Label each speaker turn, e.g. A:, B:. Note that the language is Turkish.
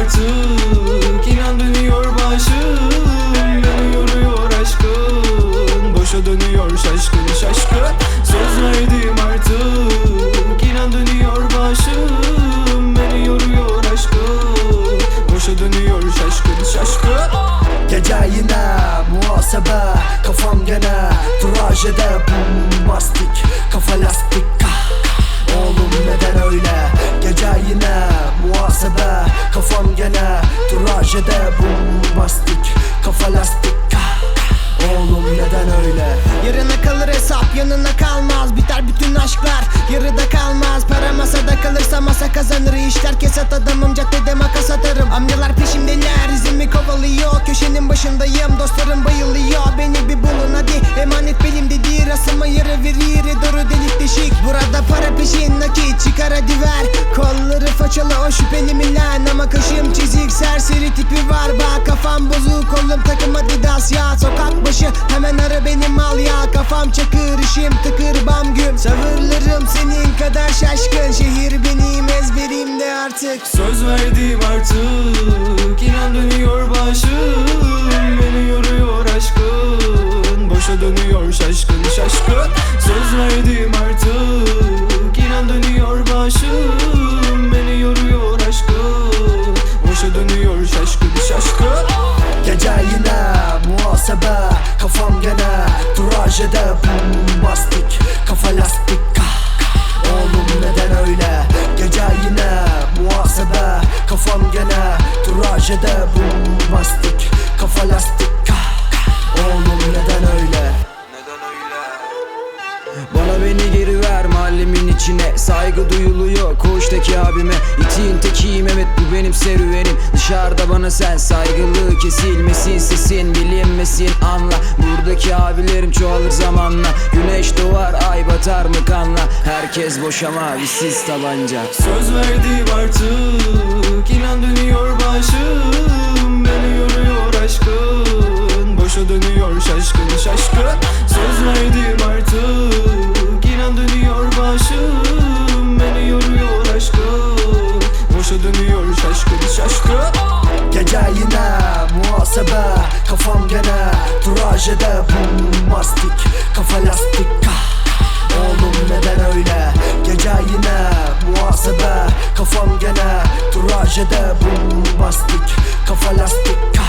A: artık, inan dönüyor başım. Beni yoruyor aşkın, boşa dönüyor şaşkın şaşkın. Söz verdim artık, inan dönüyor başım. Beni yoruyor aşkın, boşa dönüyor şaşkın şaşkın.
B: Gece yine muhasebe, kafam gene trajede. Bombastik, kafa lastik. Oğlum neden öyle? Gece yine muhasebe, kafam gene trajede. Bombastik, kafa lastik. Oğlum neden öyle?
C: Yarına kalır hesap, yanına kalmaz. Biter bütün aşklar, yarıda kalmaz. Para masada kalırsa masa kazanır. İşler kesat, adamım caddede makas atarım. Amcalar peşimdeler, izimi kovalıyor. Köşenin başındayım, dostlarım bayılıyor. Beni bir bulun hadi, emanet belimde değil. Rasıma yarı verir, doğru delik deşik. Burada para peşin, nakit çıkar hadi ver. Kolları façalı o şüpheli mi lan? Ama kaşım çizik, serseri tipi var. Bak kafam bozuk, kolum takım Adidas ya. Sokak başı hemen ara benim al ya. Kafam çakır, işim tıkır bam güm. Tavırlarım senin kadar şaşkın. Şehir benim ezberimde artık.
A: Söz verdim artık, inan dönüyor başım. Beni yoruyor aşkın, boşa dönüyor şaşkın şaşkın. Söz verdim artık, inan dönüyor başım. Beni yoruyor aşkın, boşa dönüyor şaşkın şaşkın.
B: Gece yine muhasebe, kafam gene trajede. Bombastik, kafa lastik. Oğlum neden öyle? Gece yine muhasebe, kafam gene trajede. Bombastik, kafa lastik. Oğlum neden öyle?
D: Bana beni geri ver mahallemin içine. Saygı duyuluyor koğuştaki abime. İtiğin tekiyim evet, bu benim serüvenim. Dışarıda bana sen saygılı, kesilmesin sesin, bilinmesin anla. Buradaki abilerim çoğalır zamanla. Güneş doğar ay batar mı kanla. Herkes boş ama bizsiz tabanca.
A: Söz verdim artık, inan dönüyor başım. Beni yoruyor aşkın, boşa dönüyor şaşkın şaşkın. Söz verdim artık, inan dönüyor başım. Beni yoruyor aşkın, boşa dönüyor şaşkın şaşkın.
B: Gece yine muhasebe, kafam gene trajede. Bombastik, kafa lastik. Oğlum neden öyle? Gece yine muhasebe, kafam gene trajede. Bombastik, kafa lastik.